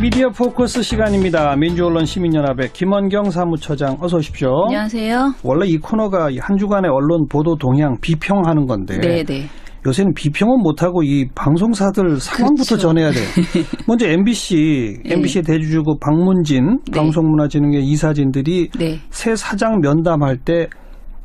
미디어 포커스 시간입니다. 민주언론 시민연합의 김원경 사무처장 어서 오십시오. 안녕하세요. 원래 이 코너가 한 주간의 언론 보도 동향 비평하는 건데 네네. 요새는 비평은 못하고 이 방송사들 상황부터 그렇죠. 전해야 돼요. 먼저 MBC의 대주주고 박문진 네. 방송문화진흥회 이사진들이 네. 새 사장 면담할 때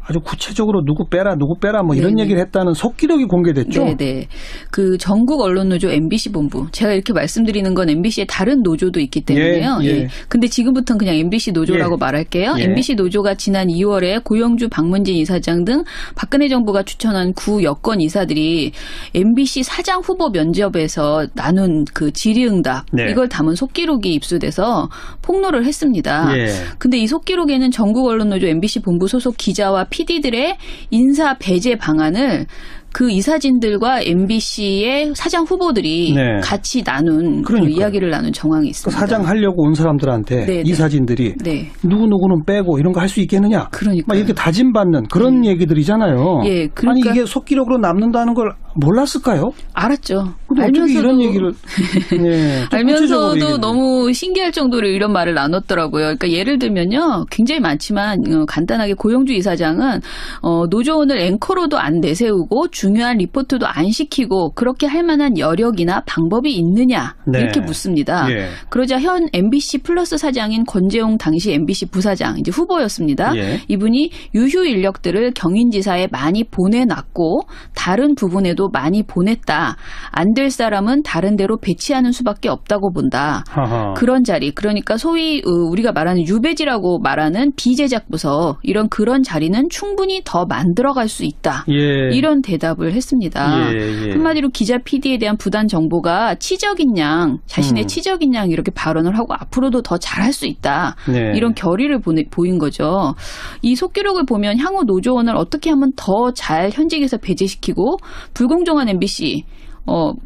아주 구체적으로 누구 빼라 뭐 이런 네네. 얘기를 했다는 속기록이 공개됐죠. 네네. 그 전국 언론노조 MBC 본부. 제가 이렇게 말씀드리는 건 MBC의 다른 노조도 있기 때문에요. 예. 근데 지금부터는 그냥 MBC 노조라고 예. 말할게요. 예. MBC 노조가 지난 2월에 고영주 박문진 이사장 등 박근혜 정부가 추천한 구 여권 이사들이 MBC 사장 후보 면접에서 나눈 그 질의응답 네. 이걸 담은 속기록이 입수돼서 폭로를 했습니다. 예. 근데 이 속기록에는 전국 언론노조 MBC 본부 소속 기자와 PD들의 인사 배제 방안을 그 이사진들과 MBC의 사장 후보들이 네. 같이 나눈 그 그러니까요. 이야기를 나눈 정황이 있습니다. 사장 하려고 온 사람들한테 네네. 이사진들이 네. 누구누구는 빼고 이런 거 할 수 있겠느냐. 그러니까요. 막 이렇게 다짐받는 그런 얘기들이잖아요. 예, 그러니까 아니 이게 속기록으로 남는다는 걸 몰랐을까요? 알았죠. 근데 어떻게 이런 얘기를 네, 좀 구체적으로 알면서도 얘기해 너무 신기할 정도로 이런 말을 나눴더라고요. 그러니까 예를 들면요. 굉장히 많지만 간단하게 고영주 이사장은 노조원을 앵커로도 안 내세우고 중요한 리포트도 안 시키고 그렇게 할 만한 여력이나 방법이 있느냐 네. 이렇게 묻습니다. 예. 그러자 현 MBC 플러스 사장인 권재용 당시 MBC 부사장 이제 후보였습니다. 예. 이분이 유휴 인력들을 경인지사에 많이 보내놨고 다른 부분에도 많이 보냈다. 안 될 사람은 다른 데로 배치하는 수밖에 없다고 본다. 하하. 그런 자리 그러니까 소위 우리가 말하는 유배지라고 말하는 비제작 부서 그런 자리는 충분히 더 만들어갈 수 있다. 예. 이런 대답을 했습니다. 예. 한마디로 기자 PD에 대한 부단 정보가 치적인 양, 자신의 치적인 양 이렇게 발언을 하고 앞으로도 더 잘할 수 있다. 네. 이런 결의를 보인 거죠. 이 속기록을 보면 향후 노조원을 어떻게 하면 더 잘 현직에서 배제시키고 불공정한 MBC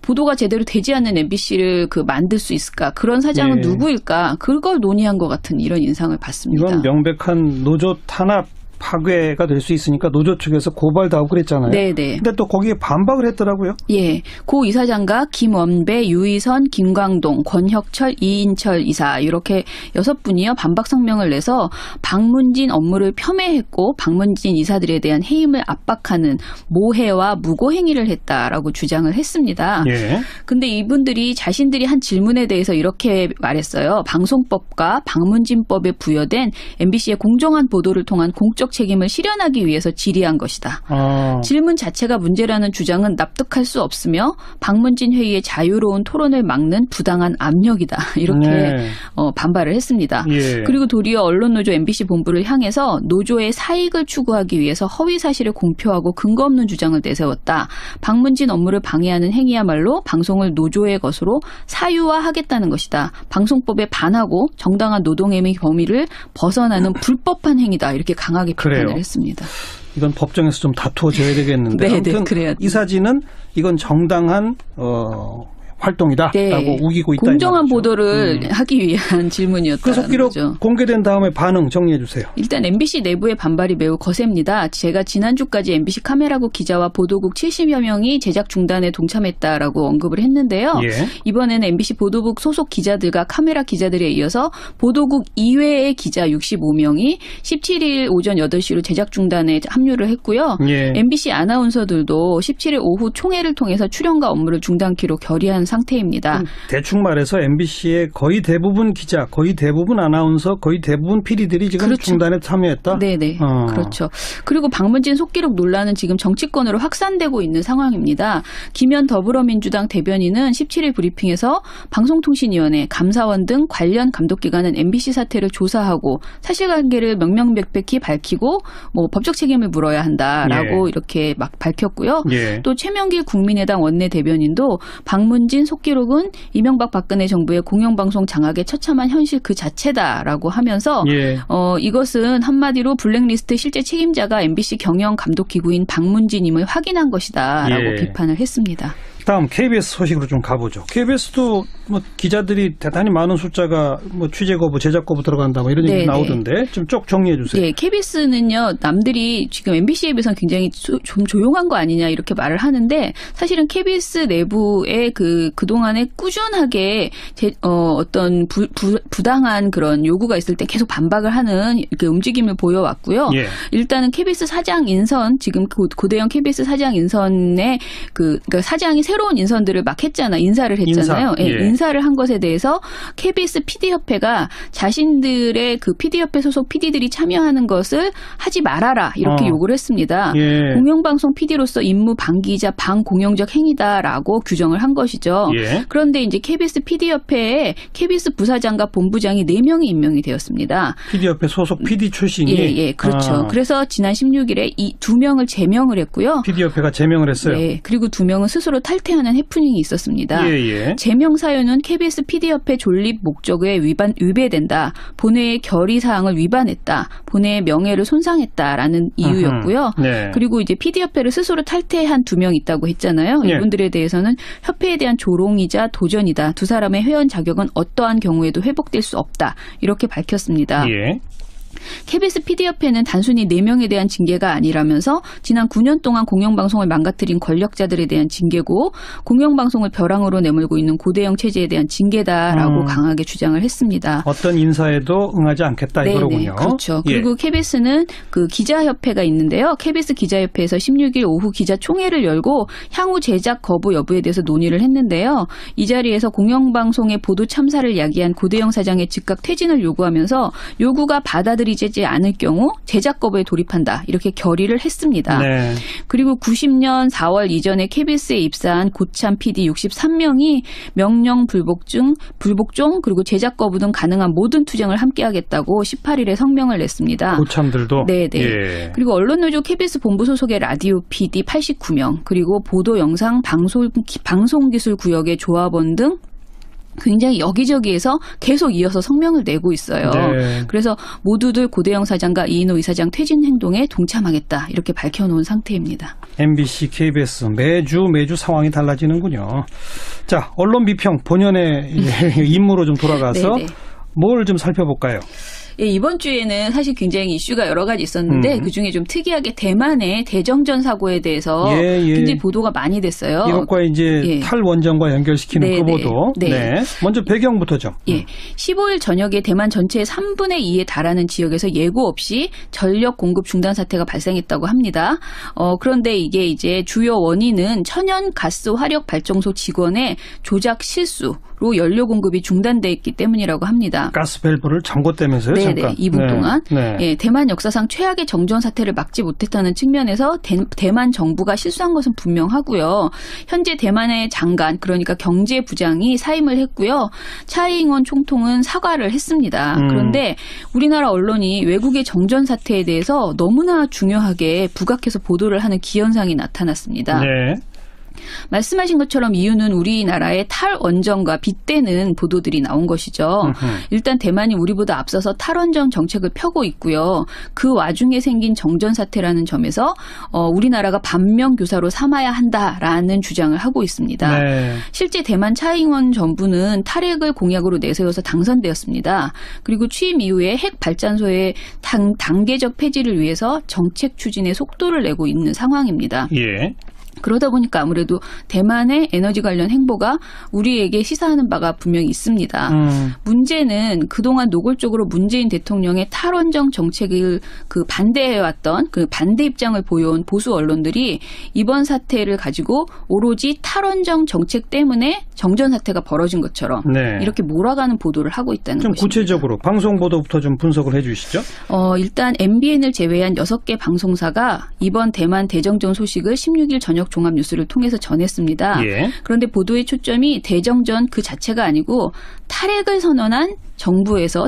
보도가 제대로 되지 않는 MBC를 만들 수 있을까? 그런 사장은 누구일까? 그걸 논의한 것 같은 이런 인상을 받습니다. 이건 명백한 노조 탄압 파괴가 될 수 있으니까 노조 측에서 고발도 하고 그랬잖아요. 네네. 근데 또 거기에 반박을 했더라고요. 예. 고 이사장과 김원배, 유희선, 김광동, 권혁철, 이인철 이사 이렇게 6분이요. 반박 성명을 내서 박문진 업무를 폄훼했고 박문진 이사들에 대한 해임을 압박하는 모해와 무고 행위를 했다라고 주장을 했습니다. 예. 근데 이분들이 자신들이 한 질문에 대해서 이렇게 말했어요. 방송법과 박문진법에 부여된 MBC의 공정한 보도를 통한 공적 책임을 실현하기 위해서 질의한 것이다. 질문 자체가 문제라는 주장은 납득할 수 없으며 박문진 회의의 자유로운 토론을 막는 부당한 압력이다. 이렇게 반발을 했습니다. 예. 그리고 도리어 언론노조 MBC 본부를 향해서 노조의 사익을 추구하기 위해서 허위 사실을 공표하고 근거 없는 주장을 내세웠다. 박문진 업무를 방해하는 행위야말로 방송을 노조의 것으로 사유화하겠다는 것이다. 방송법에 반하고 정당한 노동행위 범위를 벗어나는 불법한 행위다. 이렇게 강하게 비판을 했습니다. 이건 법정에서 좀 다투어져야 되겠는데 아무튼 이사진은 이건 정당한 활동이다라고 우기고 있다. 공정한 보도를 하기 위한 질문이었다는 그 속기록 거죠. 공개된 다음에 반응 정리해 주세요. 일단 MBC 내부의 반발이 매우 거셉니다. 제가 지난주까지 MBC 카메라국 기자와 보도국 70여 명이 제작 중단에 동참했다라고 언급을 했는데요. 예. 이번에는 MBC 보도국 소속 기자들과 카메라 기자들에 이어서 보도국 이외의 기자 65명이 17일 오전 8시로 제작 중단에 합류를 했고요. 예. MBC 아나운서들도 17일 오후 총회를 통해서 출연과 업무를 중단키로 결의한 상태입니다. 대충 말해서 MBC의 거의 대부분 기자, 거의 대부분 아나운서, 거의 대부분 PD들이 지금 그렇죠. 중단에 참여했다? 네네. 그렇죠. 그리고 박문진 속기록 논란은 지금 정치권으로 확산되고 있는 상황입니다. 김현 더불어민주당 대변인은 17일 브리핑에서 방송통신위원회, 감사원 등 관련 감독기관은 MBC 사태를 조사하고 사실관계를 명명백백히 밝히고 법적 책임을 물어야 한다라고 이렇게 막 밝혔고요. 또 최명길 국민의당 원내대변인도 박문진 속기록은 이명박 박근혜 정부의 공영방송 장악에 처참한 현실 그 자체다라고 하면서 이것은 한마디로 블랙리스트 실제 책임자가 MBC 경영 감독기구인 박문진임을 확인한 것이다라고 비판을 했습니다. 다음 KBS 소식으로 좀 가보죠. KBS도 뭐 기자들이 대단히 많은 숫자가 뭐 취재 거부, 제작 거부 들어간다 뭐 이런 얘기 나오던데 좀 쭉 정리해 주세요. 네, KBS는요 남들이 지금 MBC에 비해서는 굉장히 좀 조용한 거 아니냐 이렇게 말을 하는데 사실은 KBS 내부에 그동안에 꾸준하게 어떤 부당한 그런 요구가 있을 때 계속 반박을 하는 이렇게 움직임을 보여왔고요. 예. 일단은 KBS 사장 인선 지금 고대영 KBS 사장 인선에 그러니까 사장이 새로운 인선들을 막 했잖아. 인사를 했잖아요. 예. 인사를 한 것에 대해서 KBS PD협회가 자신들의 그 PD협회 소속 PD들이 참여하는 것을 하지 말아라 이렇게 요구를 했습니다. 예. 공영방송 PD로서 임무 방기자 방공영적 행위다라고 규정을 한 것이죠. 예. 그런데 이제 KBS PD협회에 KBS 부사장과 본부장이 4명이 임명이 되었습니다. PD협회 소속 PD 출신이? 예, 그렇죠. 그래서 지난 16일에 이 2명을 제명을 했고요. PD협회가 제명을 했어요? 네. 그리고 2명은 스스로 탈퇴하는 해프닝이 있었습니다. 예. 제명 사유는 KBS PD협회 존립 목적에 위배된다. 본회의 결의사항을 위반했다. 본회의 명예를 손상했다라는 이유였고요. 네. 그리고 이제 PD협회를 스스로 탈퇴한 2명 있다고 했잖아요. 예. 이분들에 대해서는 협회에 대한 조롱이자 도전이다. 두 사람의 회원 자격은 어떠한 경우에도 회복될 수 없다. 이렇게 밝혔습니다. 예. KBS PD협회는 단순히 4명에 대한 징계가 아니라면서 지난 9년 동안 공영방송을 망가뜨린 권력자들에 대한 징계고 공영방송을 벼랑으로 내몰고 있는 고대영 체제에 대한 징계다라고 강하게 주장을 했습니다. 어떤 인사에도 응하지 않겠다 이거로군요. 그렇죠. 그리고 KBS는 그 기자협회가 있는데요. KBS 기자협회에서 16일 오후 기자총회를 열고 향후 제작 거부 여부에 대해서 논의를 했는데요. 이 자리에서 공영방송의 보도 참사를 야기한 고대영 사장의 즉각 퇴진을 요구하면서 요구가 받아들이지 않을 경우 제작 거부에 돌입한다. 이렇게 결의를 했습니다. 네. 그리고 90년 4월 이전에 KBS에 입사한 고참 PD 63명이 명령 불복종 그리고 제작 거부 등 가능한 모든 투쟁을 함께하겠다고 18일에 성명을 냈습니다. 고참들도? 네네. 예. 그리고 언론노조 KBS 본부 소속의 라디오 PD 89명 그리고 보도 영상 방송기술 구역의 조합원 등 굉장히 여기저기에서 계속 이어서 성명을 내고 있어요. 네. 그래서 모두들 고대영 사장과 이인호 이사장 퇴진 행동에 동참하겠다 이렇게 밝혀놓은 상태입니다. MBC, KBS 매주 상황이 달라지는군요. 자, 언론 비평 본연의 임무로 좀 돌아가서 뭘 좀 살펴볼까요? 예, 이번 주에는 사실 굉장히 이슈가 여러 가지 있었는데 그중에 좀 특이하게 대만의 대정전 사고에 대해서 굉장히 보도가 많이 됐어요. 이것과 이제 탈원전과 연결시키는 그 보도. 네. 먼저 배경부터 좀. 예. 15일 저녁에 대만 전체의 3분의 2에 달하는 지역에서 예고 없이 전력 공급 중단 사태가 발생했다고 합니다. 그런데 이게 이제 주요 원인은 천연 가스 화력 발전소 직원의 조작 실수로 연료 공급이 중단돼 있기 때문이라고 합니다. 가스 밸브를 잠궜다면서요? 네네, 2분 동안. 예, 대만 역사상 최악의 정전 사태를 막지 못했다는 측면에서 대만 정부가 실수한 것은 분명하고요. 현재 대만의 장관, 그러니까 경제부장이 사임을 했고요. 차이잉원 총통은 사과를 했습니다. 그런데 우리나라 언론이 외국의 정전 사태에 대해서 너무나 중요하게 부각해서 보도를 하는 기현상이 나타났습니다. 네. 말씀하신 것처럼 이유는 우리나라의 탈원전과 빗대는 보도들이 나온 것이죠. 일단 대만이 우리보다 앞서서 탈원전 정책을 펴고 있고요. 그 와중에 생긴 정전 사태라는 점에서 우리나라가 반면교사로 삼아야 한다라는 주장을 하고 있습니다. 네. 실제 대만 차이잉원 정부는 탈핵을 공약으로 내세워서 당선되었습니다. 그리고 취임 이후에 핵 발전소의 단계적 폐지를 위해서 정책 추진에 속도를 내고 있는 상황입니다. 예. 그러다 보니까 아무래도 대만의 에너지 관련 행보가 우리에게 시사하는 바가 분명히 있습니다. 문제는 그동안 노골적으로 문재인 대통령의 탈원전 정책을 반대해왔던 그 반대 입장을 보여온 보수 언론들이 이번 사태를 가지고 오로지 탈원전 정책 때문에 정전 사태가 벌어진 것처럼 이렇게 몰아가는 보도를 하고 있다는 좀 것입니다. 구체적으로 방송 보도부터 좀 분석을 해 주시죠. 일단 MBN을 제외한 6개 방송사가 이번 대만 대정전 소식을 16일 저녁 종합뉴스를 통해서 전했습니다. 예. 그런데 보도의 초점이 대정전 그 자체가 아니고 탈핵을 선언한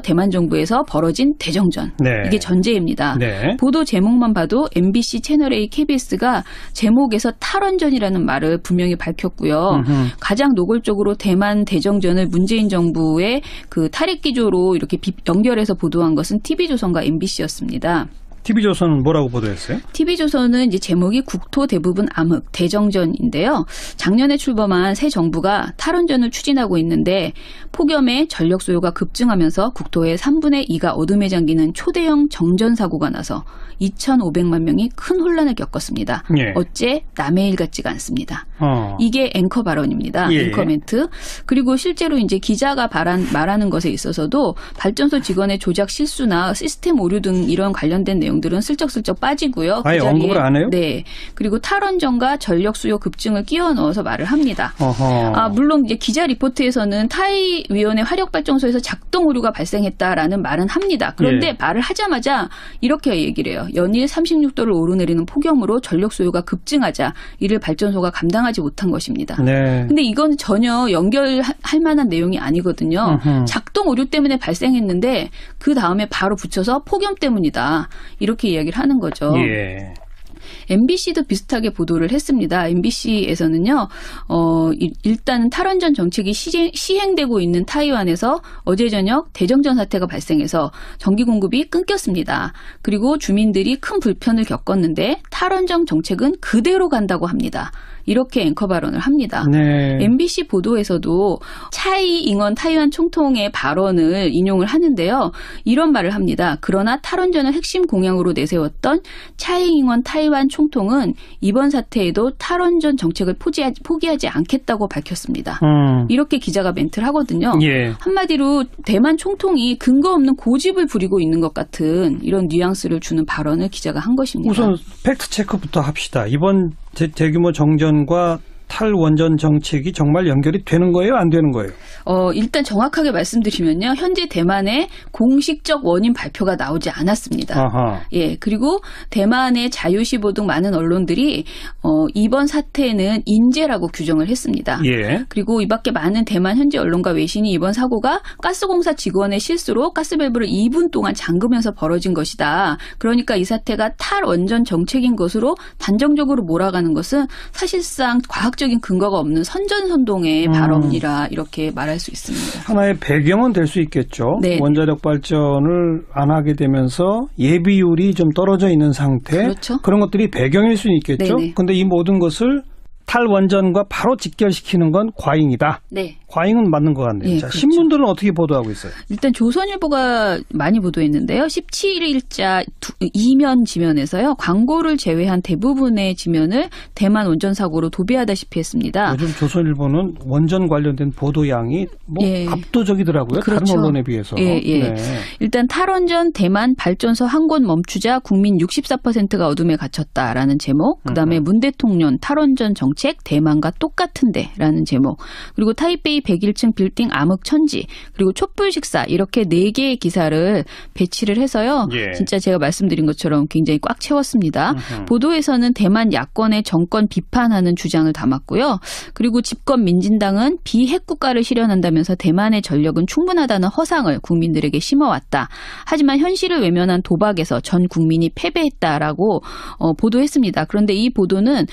대만 정부에서 벌어진 대정전. 이게 전제입니다. 보도 제목만 봐도 MBC, 채널A, KBS가 제목에서 탈원전이라는 말을 분명히 밝혔고요. 가장 노골적으로 대만 대정전을 문재인 정부의 그 탈핵 기조로 이렇게 연결해서 보도한 것은 TV조선과 MBC였습니다. TV조선은 뭐라고 보도했어요? TV조선은 이제 제목이 국토 대부분 암흑 대정전인데요. 작년에 출범한 새 정부가 탈원전을 추진하고 있는데 폭염에 전력 소요가 급증하면서 국토의 3분의 2가 어둠에 잠기는 초대형 정전 사고가 나서 2,500만 명이 큰 혼란을 겪었습니다. 예. 어째 남의 일 같지가 않습니다. 이게 앵커 발언입니다. 예. 앵커 멘트. 그리고 실제로 이제 기자가 말하는 것에 있어서도 발전소 직원의 조작 실수나 시스템 오류 등 이런 관련된 내용들은 슬쩍슬쩍 빠지고요. 아예 언급을 안 해요? 네. 그리고 탈원전과 전력 수요 급증을 끼워 넣어서 말을 합니다. 물론 이제 기자 리포트에서는 타이위원회 화력발전소에서 작동 오류가 발생했다라는 말은 합니다. 그런데 예. 말을 하자마자 이렇게 얘기를 해요. 연일 36도를 오르내리는 폭염으로 전력 소요가 급증하자 이를 발전소가 감당하지 못한 것입니다. 네. 근데 이건 전혀 연결할 만한 내용이 아니거든요. 작동 오류 때문에 발생했는데 그 다음에 바로 붙여서 폭염 때문이다. 이렇게 이야기를 하는 거죠. 예. MBC도 비슷하게 보도를 했습니다. MBC에서는요, 일단 탈원전 정책이 시행되고 있는 타이완에서 어제 저녁 대정전 사태가 발생해서 전기 공급이 끊겼습니다. 그리고 주민들이 큰 불편을 겪었는데 탈원전 정책은 그대로 간다고 합니다. 이렇게 앵커 발언을 합니다. 네. MBC 보도에서도 차이 잉원 타이완 총통의 발언을 인용을 하는데요. 이런 말을 합니다. 그러나 탈원전을 핵심 공약으로 내세웠던 차이 잉원 타이완 총통은 이번 사태에도 탈원전 정책을 포기하지 않겠다고 밝혔습니다. 이렇게 기자가 멘트를 하거든요. 예. 한마디로 대만 총통이 근거 없는 고집을 부리고 있는 것 같은 이런 뉘앙스를 주는 발언을 기자가 한 것입니다. 우선 팩트 체크부터 합시다. 이번 대규모 정전과 탈원전 정책이 정말 연결이 되는 거예요? 안 되는 거예요? 일단 정확하게 말씀드리면요. 현재 대만의 공식적 원인 발표가 나오지 않았습니다. 아하. 예, 그리고 대만의 자유시보 등 많은 언론들이 이번 사태는 인재라고 규정을 했습니다. 예. 그리고 이 밖에 많은 대만 현지 언론과 외신이 이번 사고가 가스공사 직원의 실수로 가스밸브를 2분 동안 잠그면서 벌어진 것이다. 그러니까 이 사태가 탈원전 정책인 것으로 단정적으로 몰아가는 것은 사실상 과학적인 근거가 없는 선전선동의 발언이라 이렇게 말할 수 있습니다. 하나의 배경은 될 수 있겠죠. 네. 원자력 발전을 안 하게 되면서 예비율이 좀 떨어져 있는 상태. 그렇죠. 그런 것들이 배경일 수는 있겠죠. 그런데 이 모든 것을 탈원전과 바로 직결시키는 건 과잉이다. 네. 과잉은 맞는 것 같네요. 네, 자, 그렇죠. 신문들은 어떻게 보도하고 있어요? 일단 조선일보가 많이 보도했는데요. 17일자 이면 지면에서요. 광고를 제외한 대부분의 지면을 대만 원전 사고로 도배하다시피 했습니다. 요즘 조선일보는 원전 관련된 보도량이 압도적이더라고요. 그렇죠. 다른 언론에 비해서. 예. 네. 일단 탈원전 대만 발전소 한 곳 멈추자 국민 64%가 어둠에 갇혔다라는 제목. 그다음에 문 대통령 탈원전 정책 대만과 똑같은데라는 제목. 그리고 타이베이 101층 빌딩 암흑 천지. 그리고 촛불 식사 이렇게 4개의 기사를 배치를 해서요. 예. 진짜 제가 말씀드린 것처럼 굉장히 꽉 채웠습니다. 보도에서는 대만 야권의 정권 비판하는 주장을 담았고요. 그리고 집권 민진당은 비핵 국가를 실현한다면서 대만의 전력은 충분하다는 허상을 국민들에게 심어왔다. 하지만 현실을 외면한 도박에서 전 국민이 패배했다라고 보도했습니다. 그런데 이 보도는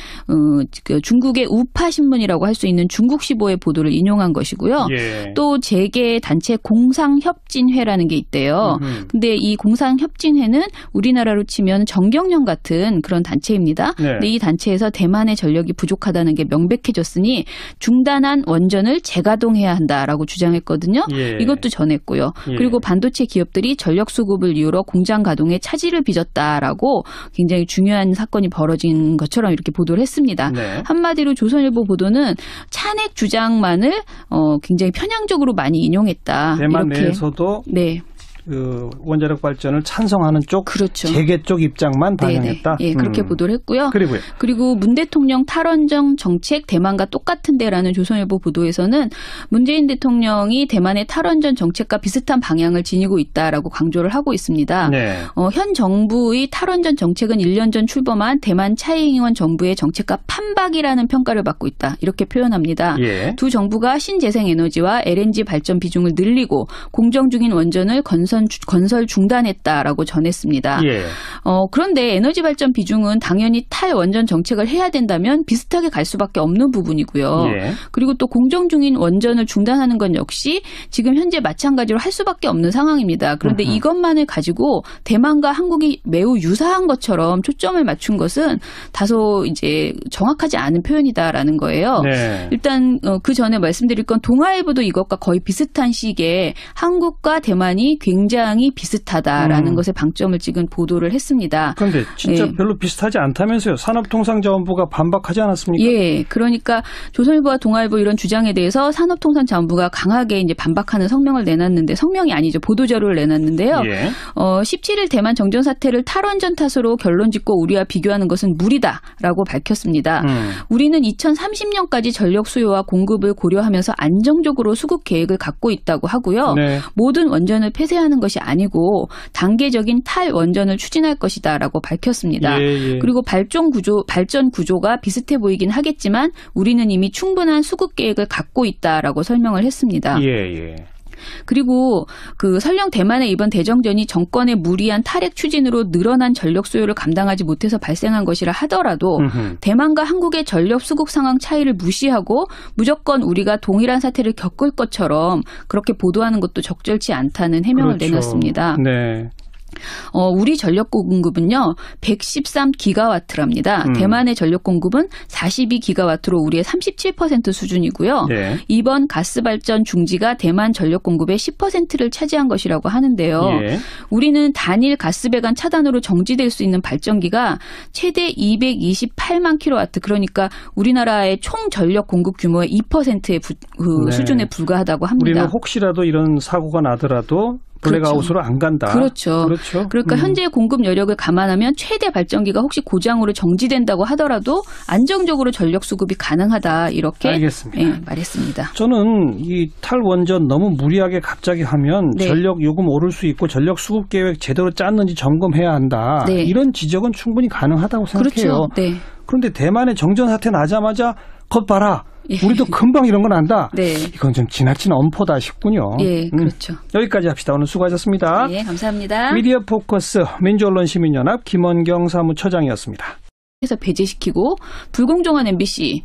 중국의 우파 신문이라고 할 수 있는 중국시보의 보도를 인용한 것이고요. 예. 또 재계 단체 공상협진회라는 게 있대요. 근데 이 공상협진회는 우리나라로 치면 정경련 같은 그런 단체입니다. 네. 근데 이 단체에서 대만의 전력이 부족하다는 게 명백해졌으니 중단한 원전을 재가동해야 한다라고 주장했거든요. 예. 이것도 전했고요. 예. 그리고 반도체 기업들이 전력 수급을 이유로 공장 가동에 차질을 빚었다라고 굉장히 중요한 사건이 벌어진 것처럼 이렇게 보도를 했습니다. 네. 한마디로 조선일보 보도는 찬핵 주장만을 굉장히 편향적으로 많이 인용했다. 대만 이렇게. 내에서도 네. 그 원자력 발전을 찬성하는 쪽, 그렇죠. 재계 쪽 입장만 반영했다. 예, 그렇게 보도를 했고요. 그리고요. 그리고 문 대통령 탈원전 정책 대만과 똑같은데라는 조선일보 보도에서는 문재인 대통령이 대만의 탈원전 정책과 비슷한 방향을 지니고 있다라고 강조를 하고 있습니다. 네. 현 정부의 탈원전 정책은 1년 전 출범한 대만 차이잉원 정부의 정책과 판박이라는 평가를 받고 있다. 이렇게 표현합니다. 예. 두 정부가 신재생에너지와 LNG 발전 비중을 늘리고 공정 중인 원전을 건설 건설 중단했다라고 전했습니다. 예. 그런데 에너지 발전 비중은 당연히 탈원전 정책을 해야 된다면 비슷하게 갈 수밖에 없는 부분이고요. 예. 그리고 또 공정 중인 원전을 중단하는 건 역시 지금 현재 마찬가지로 할 수밖에 없는 상황입니다. 그런데 이것만을 가지고 대만과 한국이 매우 유사한 것처럼 초점을 맞춘 것은 다소 이제 정확하지 않은 표현이다라는 거예요. 네. 일단 그 전에 말씀드릴 건 동아일보도 이것과 거의 비슷한 시기에 한국과 대만이 굉장히 비슷하다라는 것에 방점을 찍은 보도를 했습니다. 그런데 진짜 네. 별로 비슷하지 않다면서요. 산업통상자원부가 반박하지 않았습니까? 예, 그러니까 조선일보와 동아일보 이런 주장에 대해서 산업통상자원부가 강하게 이제 반박하는 성명을 내놨는데 성명이 아니죠. 보도자료를 내놨는데요. 예. 17일 대만 정전 사태를 탈원전 탓으로 결론 짓고 우리와 비교하는 것은 무리다라고 밝혔습니다. 우리는 2030년까지 전력 수요와 공급을 고려하면서 안정적으로 수급 계획을 갖고 있다고 하고요. 네. 모든 원전을 폐쇄하는 것이 아니고 단계적인 탈원전을 추진할 것이다라고 밝혔습니다. 예. 그리고 발전 구조가 비슷해 보이긴 하겠지만 우리는 이미 충분한 수급 계획을 갖고 있다라고 설명을 했습니다. 예. 그리고 설령 대만의 이번 대정전이 정권의 무리한 탈핵 추진으로 늘어난 전력 수요를 감당하지 못해서 발생한 것이라 하더라도 대만과 한국의 전력 수급 상황 차이를 무시하고 무조건 우리가 동일한 사태를 겪을 것처럼 그렇게 보도하는 것도 적절치 않다는 해명을 그렇죠. 내놨습니다. 네. 우리 전력 공급은요 113기가와트랍니다. 대만의 전력 공급은 42기가와트로 우리의 37% 수준이고요. 네. 이번 가스 발전 중지가 대만 전력 공급의 10%를 차지한 것이라고 하는데요. 예. 우리는 단일 가스 배관 차단으로 정지될 수 있는 발전기가 최대 228만 킬로와트, 그러니까 우리나라의 총 전력 공급 규모의 2%의 네. 수준에 불과하다고 합니다. 우리는 혹시라도 이런 사고가 나더라도 블랙아웃으로 안 간다. 그렇죠. 그러니까 현재 공급 여력을 감안하면 최대 발전기가 혹시 고장으로 정지된다고 하더라도 안정적으로 전력 수급이 가능하다 이렇게 알겠습니다. 말했습니다. 저는 이 탈원전 너무 무리하게 갑자기 하면 네. 전력 요금 오를 수 있고 전력 수급 계획 제대로 짰는지 점검해야 한다. 네. 이런 지적은 충분히 가능하다고 생각해요. 그렇죠. 네. 그런데 대만의 정전 사태 나자마자 것 봐라. 예. 우리도 금방 이런 건 안다. 네. 이건 좀 지나친 엄포다 싶군요. 예, 그렇죠. 여기까지 합시다. 오늘 수고하셨습니다. 네, 감사합니다. 미디어 포커스 민주언론시민연합 김원경 사무처장이었습니다. 해서 배제시키고 불공정한 MBC,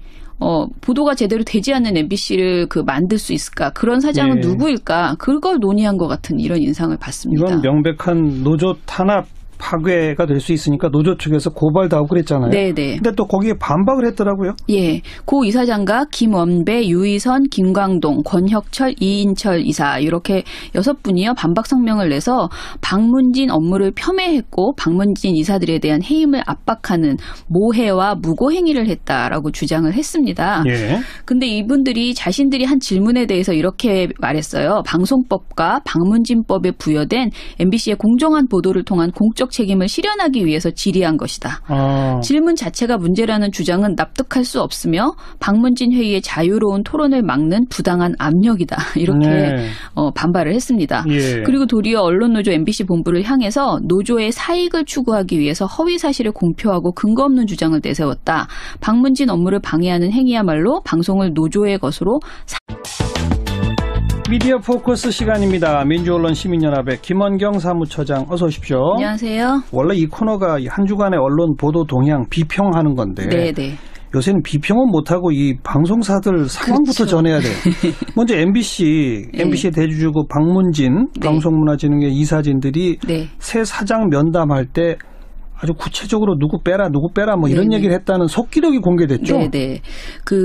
보도가 제대로 되지 않는 MBC를 만들 수 있을까? 그런 사장은 예. 누구일까? 그걸 논의한 것 같은 이런 인상을 받습니다. 이건 명백한 노조 탄압 파괴가 될 수 있으니까 노조 측에서 고발도 하고 그랬잖아요. 네네. 근데 또 거기에 반박을 했더라고요. 예. 고 이사장과 김원배, 유희선, 김광동, 권혁철, 이인철 이사 이렇게 6분이요. 반박 성명을 내서 박문진 업무를 폄훼했고 박문진 이사들에 대한 해임을 압박하는 모해와 무고 행위를 했다라고 주장을 했습니다. 예. 근데 이분들이 자신들이 한 질문에 대해서 이렇게 말했어요. 방송법과 방문진법에 부여된 MBC의 공정한 보도를 통한 공적 책임을 실현하기 위해서 질의한 것이다. 질문 자체가 문제라는 주장은 납득할 수 없으며 방문진 회의의 자유로운 토론을 막는 부당한 압력이다. 이렇게 네. 반발을 했습니다. 예. 그리고 도리어 언론노조 MBC 본부를 향해서 노조의 사익을 추구하기 위해서 허위 사실을 공표하고 근거 없는 주장을 내세웠다. 방문진 업무를 방해하는 행위야말로 방송을 노조의 것으로 미디어 포커스 시간입니다. 민주언론 시민연합의 김원경 사무처장 어서 오십시오. 안녕하세요. 원래 이 코너가 한 주간의 언론 보도 동향 비평하는 건데 네네. 요새는 비평은 못하고 이 방송사들 상황부터 그렇죠. 전해야 돼요. 먼저 MBC의 대주주고 박문진 네. 방송문화진흥회 이사진들이 네. 새 사장 면담할 때 아주 구체적으로 누구 빼라 뭐 이런 네네. 얘기를 했다는 속기록이 공개됐죠. 네네.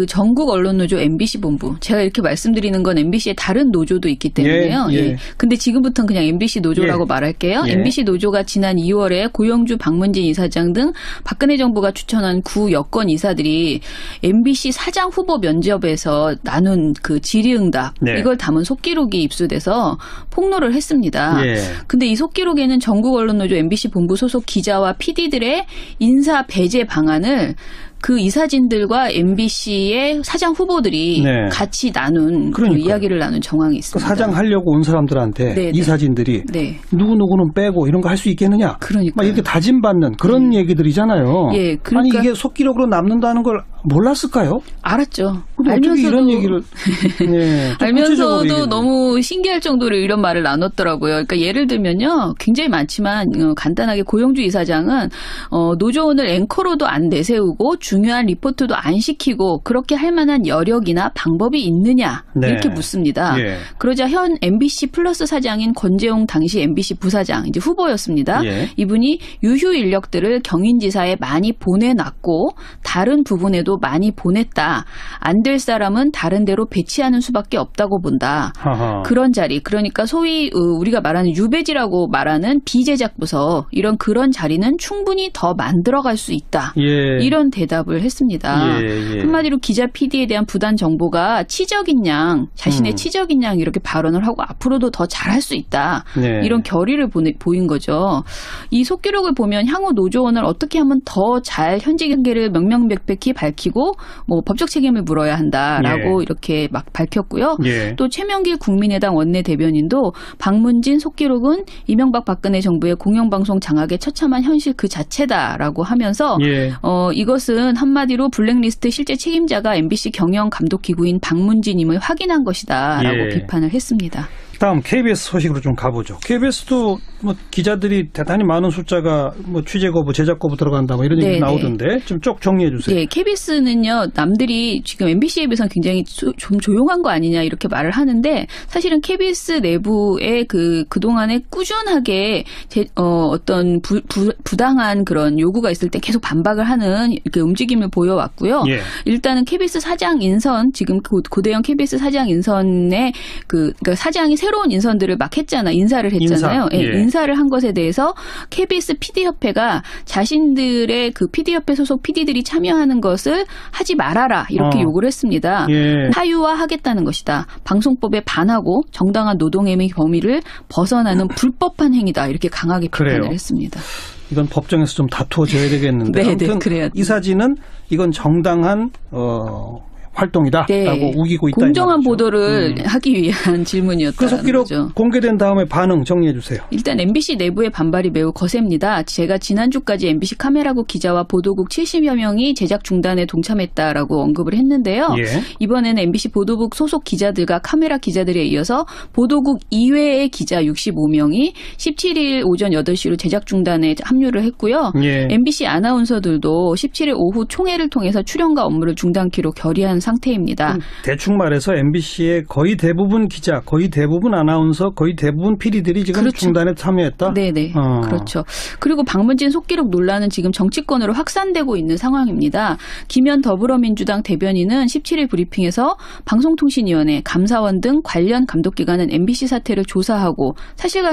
전국 언론노조 MBC 본부. 제가 이렇게 말씀드리는 건 MBC의 다른 노조도 있기 때문에요. 예. 근데 지금부터는 그냥 MBC 노조라고 예. 말할게요. 예. MBC 노조가 지난 2월에 고영주 박문진 이사장 등 박근혜 정부가 추천한 구 여권 이사들이 MBC 사장 후보 면접에서 나눈 질의응답 네. 이걸 담은 속기록이 입수돼서 폭로를 했습니다. 예. 근데 이 속기록에는 전국 언론노조 MBC 본부 소속 기자와 PD들의 인사 배제 방안을 그 이사진들과 MBC의 사장 후보들이 네. 같이 나눈 그 이야기를 나눈 정황이 있습니다. 사장 하려고 온 사람들한테 네네. 이사진들이 네. 누구누구는 빼고 이런 거 할 수 있겠느냐. 그러니까 막 이렇게 다짐받는 그런 얘기들이잖아요. 예, 그러니까 아니 이게 속기록으로 남는다는 걸 몰랐을까요? 알았죠. 근데 어떻게 이런 얘기를 네, 알면서도 너무 신기할 정도로 이런 말을 나눴더라고요. 그러니까 예를 들면요. 굉장히 많지만 간단하게 고영주 이사장은 노조원을 앵커로도 안 내세우고 중요한 리포트도 안 시키고 그렇게 할 만한 여력이나 방법이 있느냐 네. 이렇게 묻습니다. 예. 그러자 현 MBC 플러스 사장인 권재용 당시 MBC 부사장 이제 후보였습니다. 예. 이분이 유휴 인력들을 경인지사에 많이 보내놨고 다른 부분에도 많이 보냈다. 안 될 사람은 다른 데로 배치하는 수밖에 없다고 본다. 하하. 그런 자리, 그러니까 소위 우리가 말하는 유배지라고 말하는 비제작 부서 이런 그런 자리는 충분히 더 만들어갈 수 있다. 예. 이런 대답을 했습니다. 예. 한마디로 기자 PD에 대한 부단 정보가 치적인 양, 자신의 치적인 양 이렇게 발언을 하고 앞으로도 더 잘할 수 있다. 네. 이런 결의를 보인 거죠. 이 속기록을 보면 향후 노조원을 어떻게 하면 더 잘 현직 관계를 명명백백히 밝히고 뭐 법적 책임을 물어야 한다라고 예. 이렇게 막 밝혔고요. 예. 또 최명길 국민의당 원내대변인도 박문진 속기록은 이명박 박근혜 정부의 공영방송 장악에 처참한 현실 그 자체다라고 하면서 예. 이것은 한마디로 블랙리스트 실제 책임자가 MBC 경영감독기구인 박문진임을 확인한 것이다라고 예. 비판을 했습니다. 다음 KBS 소식으로 좀 가보죠. KBS도 뭐 기자들이 대단히 많은 숫자가 뭐 취재 거부, 제작 거부 들어간다 뭐 이런 얘기 나오던데 좀 쭉 정리해 주세요. 네, KBS는요 남들이 지금 MBC에 비해서는 굉장히 좀 조용한 거 아니냐 이렇게 말을 하는데 사실은 KBS 내부에 그동안에 꾸준하게 어떤 부당한 그런 요구가 있을 때 계속 반박을 하는 이렇게 움직임을 보여왔고요. 예. 일단은 KBS 사장 인선 지금 고대형 KBS 사장 인선에 그러니까 사장이 새로운 인선들을 막 했잖아. 인사를 했잖아요. 예. 인사를 한 것에 대해서 KBS PD협회가 자신들의 그 PD협회 소속 PD들이 참여하는 것을 하지 말아라. 이렇게 요구를 했습니다. 예. 사유화하겠다는 것이다. 방송법에 반하고 정당한 노동행위 범위를 벗어나는 불법한 행위다. 이렇게 강하게 비판을 그래요. 했습니다. 이건 법정에서 좀 다투어져야 되겠는데 아무튼 그래요. 이 사진은 이건 정당한 활동이다라고 우기고 있다. 공정한 보도를 하기 위한 질문이었다는 그 속기록 거죠. 공개된 다음에 반응 정리해 주세요. 일단 MBC 내부의 반발이 매우 거셉니다. 제가 지난주까지 MBC 카메라국 기자와 보도국 70여 명이 제작 중단에 동참했다라고 언급을 했는데요. 예. 이번에는 MBC 보도국 소속 기자들과 카메라 기자들에 이어서 보도국 이외의 기자 65명이 17일 오전 8시로 제작 중단에 합류를 했고요. 예. MBC 아나운서들도 17일 오후 총회를 통해서 출연과 업무를 중단키로 결의한 상태입니다. 대충 말해서 MBC의 거의 대부분 기자, 거의 대부분 아나운서, 거의 대부분 PD들이 지금 그렇죠. 중단에 참여했다? 네네. 그렇죠. 그리고 박문진 속기록 논란은 지금 정치권으로 확산되고 있는 상황입니다. 김현 더불어민주당 대변인은 17일 브리핑에서 방송통신위원회, 감사원 등 관련 감독기관은 MBC 사태를 조사하고 사실과